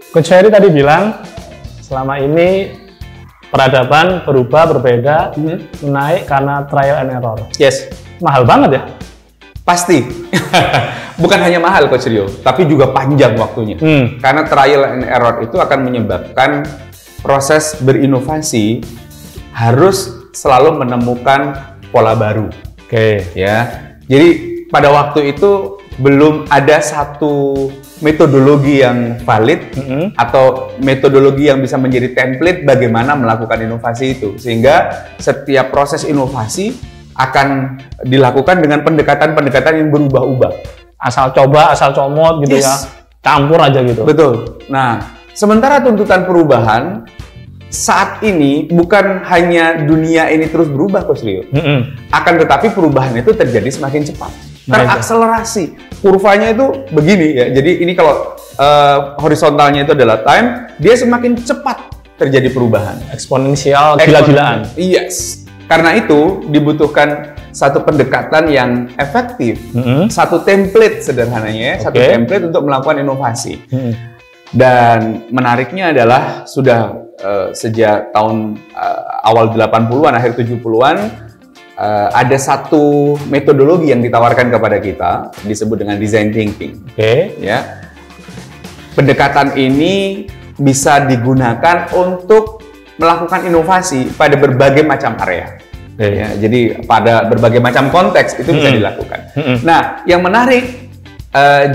Coach Ferry tadi bilang selama ini peradaban berubah, berbeda, naik karena trial and error. Yes. Mahal banget ya? Pasti. Bukan hanya mahal Coach Rio, tapi juga panjang waktunya. Karena trial and error itu akan menyebabkan proses berinovasi harus selalu menemukan pola baru. Oke. Ya. Jadi pada waktu itu belum ada satu metodologi yang valid atau metodologi yang bisa menjadi template bagaimana melakukan inovasi itu, sehingga setiap proses inovasi akan dilakukan dengan pendekatan-pendekatan yang berubah-ubah. Asal coba, asal comot gitu ya, campur aja gitu. Betul. Nah, sementara tuntutan perubahan saat ini bukan hanya dunia ini terus berubah, Coach Rio. Akan tetapi perubahan itu terjadi semakin cepat. Terakselerasi. Kurvanya itu begini ya. Jadi ini kalau horizontalnya itu adalah time, dia semakin cepat terjadi perubahan. Eksponensial, gila-gilaan. Yes. Karena itu dibutuhkan satu pendekatan yang efektif, satu template sederhananya, satu template untuk melakukan inovasi. Dan menariknya adalah sudah sejak tahun awal 80-an, akhir 70-an, ada satu metodologi yang ditawarkan kepada kita, disebut dengan design thinking. Ya. Pendekatan ini bisa digunakan untuk melakukan inovasi pada berbagai macam area. Ya, jadi pada berbagai macam konteks itu bisa dilakukan. Nah, yang menarik,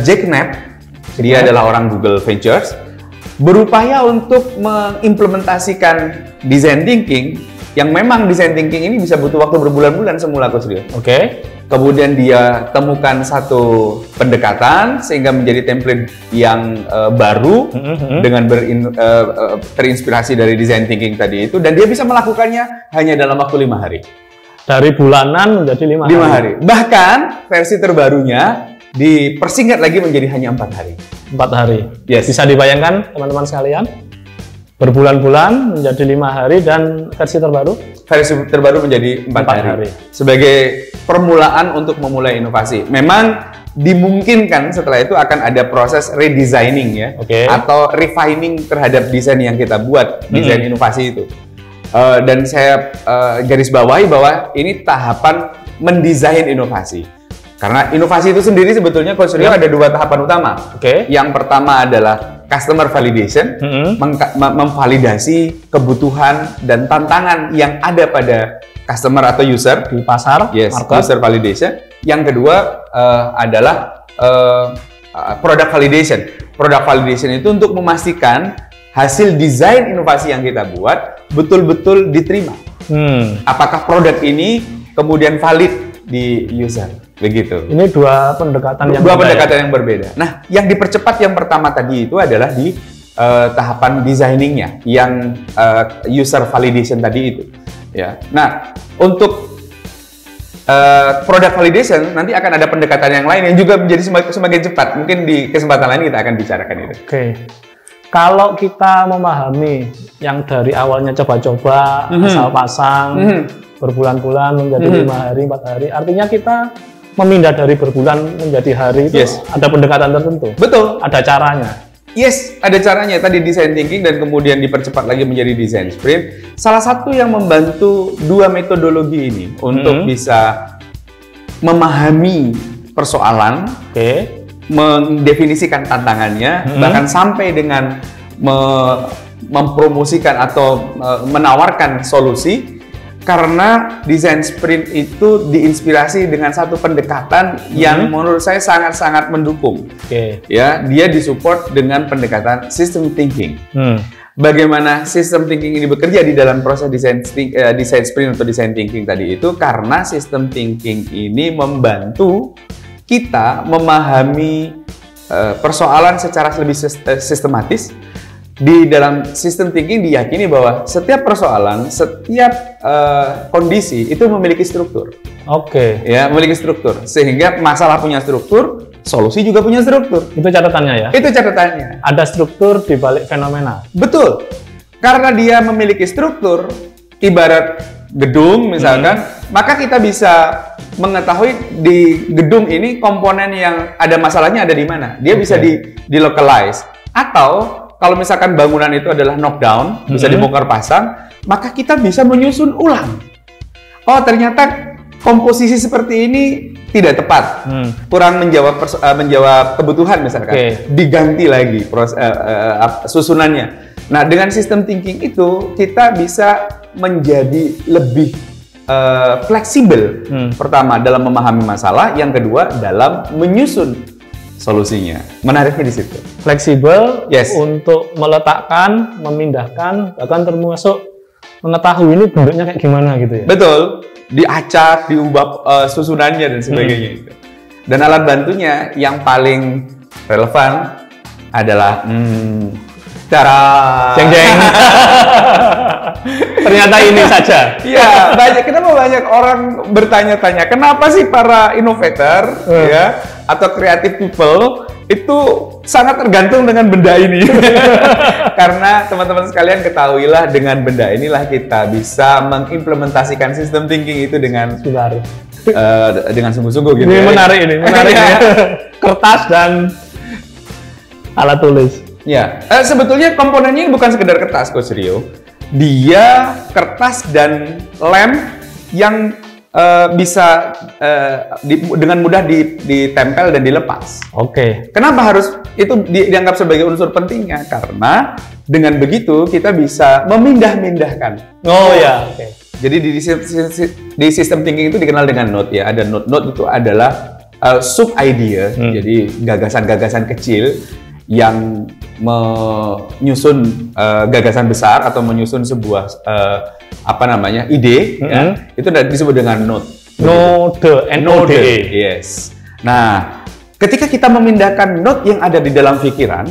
Jack Knapp, dia adalah orang Google Ventures, berupaya untuk mengimplementasikan design thinking, yang memang design thinking ini bisa butuh waktu berbulan-bulan semula, Coach Rio. Kemudian dia temukan satu pendekatan sehingga menjadi template yang baru dengan terinspirasi dari design thinking tadi itu, dan dia bisa melakukannya hanya dalam waktu 5 hari. Dari bulanan menjadi 5 hari. Bahkan versi terbarunya dipersingkat lagi menjadi hanya 4 hari. 4 hari. Yes. Bisa dibayangkan teman-teman sekalian? Berbulan-bulan menjadi 5 hari, dan versi terbaru menjadi 4 hari. Sebagai permulaan untuk memulai inovasi. Memang dimungkinkan setelah itu akan ada proses redesigning ya, atau refining terhadap desain yang kita buat, desain inovasi itu. Dan saya garis bawahi bahwa ini tahapan mendesain inovasi. Karena inovasi itu sendiri sebetulnya Coach Rio ada 2 tahapan utama. Yang pertama adalah customer validation, memvalidasi kebutuhan dan tantangan yang ada pada customer atau user di pasar. User validation. Yang kedua adalah product validation. Product validation itu untuk memastikan hasil desain inovasi yang kita buat betul-betul diterima. Apakah produk ini kemudian valid di user? Begitu. Ini 2 pendekatan yang berbeda. Nah, yang dipercepat yang pertama tadi itu adalah di tahapan designingnya, yang user validation tadi itu. Ya. Nah, untuk product validation nanti akan ada pendekatan yang lain yang juga menjadi semakin cepat. Mungkin di kesempatan lain kita akan bicarakan itu. Kalau kita memahami yang dari awalnya coba-coba, asal pasang, berbulan-bulan menjadi 5 hari, 4 hari, artinya kita memindah dari berbulan menjadi hari itu ada pendekatan tertentu. Betul. Ada caranya. Yes, ada caranya. Tadi design thinking dan kemudian dipercepat lagi menjadi design sprint. Salah satu yang membantu 2 metodologi ini untuk bisa memahami persoalan, mendefinisikan tantangannya, bahkan sampai dengan mempromosikan atau menawarkan solusi. Karena design sprint itu diinspirasi dengan satu pendekatan yang menurut saya sangat-sangat mendukung. Ya, dia disupport dengan pendekatan system thinking. Bagaimana system thinking ini bekerja di dalam proses design sprint atau design thinking tadi itu? Karena system thinking ini membantu kita memahami persoalan secara lebih sistematis. Di dalam sistem thinking diyakini bahwa setiap persoalan, setiap kondisi itu memiliki struktur. Ya, memiliki struktur. Sehingga masalah punya struktur, solusi juga punya struktur. Itu catatannya ya? Itu catatannya. Ada struktur di balik fenomena. Betul. Karena dia memiliki struktur, ibarat gedung misalkan, maka kita bisa mengetahui di gedung ini komponen yang ada masalahnya ada di mana. Dia bisa di localize. Atau kalau misalkan bangunan itu adalah knockdown, bisa dibongkar pasang, maka kita bisa menyusun ulang. Oh, ternyata komposisi seperti ini tidak tepat, kurang menjawab kebutuhan misalkan, diganti lagi susunannya. Nah, dengan sistem thinking itu kita bisa menjadi lebih fleksibel. Pertama, dalam memahami masalah, yang kedua dalam menyusun solusinya. Menariknya di situ. Fleksibel untuk meletakkan, memindahkan, bahkan termasuk mengetahui ini bentuknya kayak gimana gitu ya. Betul. Diacak, diubah susunannya dan sebagainya. Dan alat bantunya yang paling relevan adalah cara jeng-jeng. Ternyata ini saja. Iya, kenapa banyak orang bertanya-tanya, kenapa sih para innovator ya atau creative people itu sangat tergantung dengan benda ini. Karena teman-teman sekalian ketahuilah, dengan benda inilah kita bisa mengimplementasikan sistem thinking itu dengan sungguh-sungguh gitu. Ini menarik ya. Kertas dan alat tulis. Ya, sebetulnya komponennya bukan sekedar kertas, Coach Rio. Dia kertas dan lem yang bisa dengan mudah ditempel dan dilepas. Kenapa harus itu dianggap sebagai unsur pentingnya? Karena dengan begitu kita bisa memindah-mindahkan. Jadi di sistem thinking itu dikenal dengan note ya. Ada note itu adalah sub idea, jadi gagasan-gagasan kecil yang menyusun gagasan besar atau menyusun sebuah ide, ya, itu disebut dengan node. Node. Yes. Nah, ketika kita memindahkan node yang ada di dalam pikiran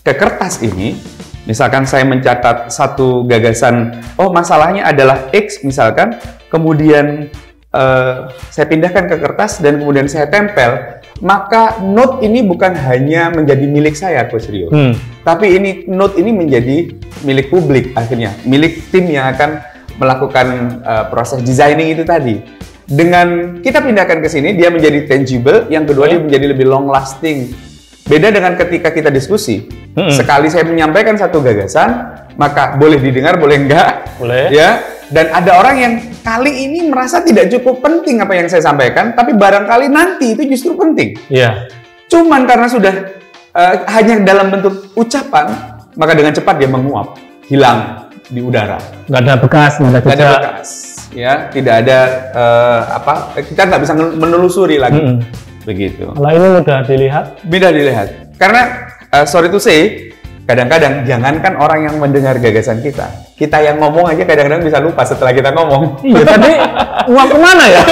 ke kertas ini, misalkan saya mencatat satu gagasan, masalahnya adalah X misalkan, kemudian saya pindahkan ke kertas dan kemudian saya tempel, maka note ini bukan hanya menjadi milik saya, Coach Rio, tapi note ini menjadi milik publik akhirnya, milik tim yang akan melakukan proses designing itu tadi. Dengan kita pindahkan ke sini, dia menjadi tangible, yang kedua dia menjadi lebih long lasting. Beda dengan ketika kita diskusi, sekali saya menyampaikan satu gagasan, maka boleh didengar, boleh enggak, ya. Dan ada orang yang kali ini merasa tidak cukup penting apa yang saya sampaikan, tapi barangkali nanti itu justru penting. Cuman karena sudah hanya dalam bentuk ucapan, maka dengan cepat dia menguap, hilang di udara. Nggak ada bekas, nggak ada bekas. Ya, tidak ada kita nggak bisa menelusuri lagi. Begitu. Kalau ini mudah dilihat? Mudah dilihat. Karena sorry to say, kadang-kadang jangankan orang yang mendengar gagasan kita yang ngomong aja kadang-kadang bisa lupa setelah kita ngomong. Iya, tadi uang kemana ya?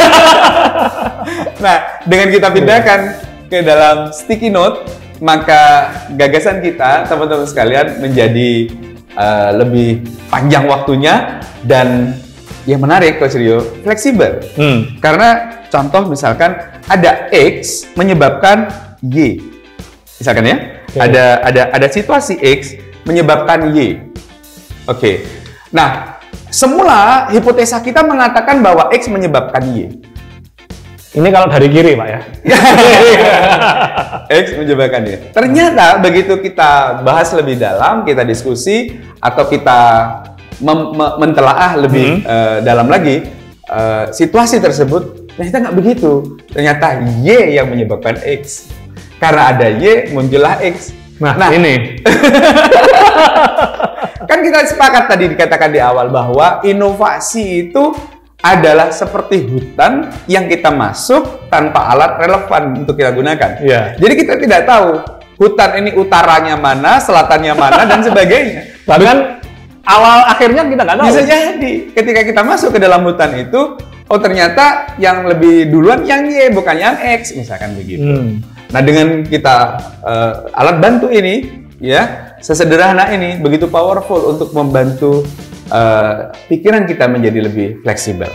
Nah, dengan kita pindahkan ke dalam sticky note, maka gagasan kita, teman-teman sekalian, menjadi lebih panjang waktunya dan yang menarik, Coach Rio, fleksibel. Karena contoh misalkan ada X menyebabkan Y, misalkan ya. Ada situasi X menyebabkan Y. Nah, semula hipotesa kita mengatakan bahwa X menyebabkan Y. Ini kalau dari kiri, Pak ya. X menyebabkan Y. Ternyata begitu kita bahas lebih dalam, kita diskusi atau kita mentelaah lebih dalam lagi situasi tersebut, ternyata nggak begitu. Ternyata Y yang menyebabkan X. Karena ada Y, muncullah X. Nah ini. Kan kita sepakat tadi dikatakan di awal bahwa inovasi itu adalah seperti hutan yang kita masuk tanpa alat relevan untuk kita gunakan. Jadi kita tidak tahu hutan ini utaranya mana, selatannya mana, dan sebagainya. Bahkan awal akhirnya kita nggak tahu. Bisa jadi ketika kita masuk ke dalam hutan itu, ternyata yang lebih duluan yang Y, bukan yang X, misalkan begitu. Nah, dengan kita alat bantu ini, ya, sesederhana ini, begitu powerful untuk membantu pikiran kita menjadi lebih fleksibel.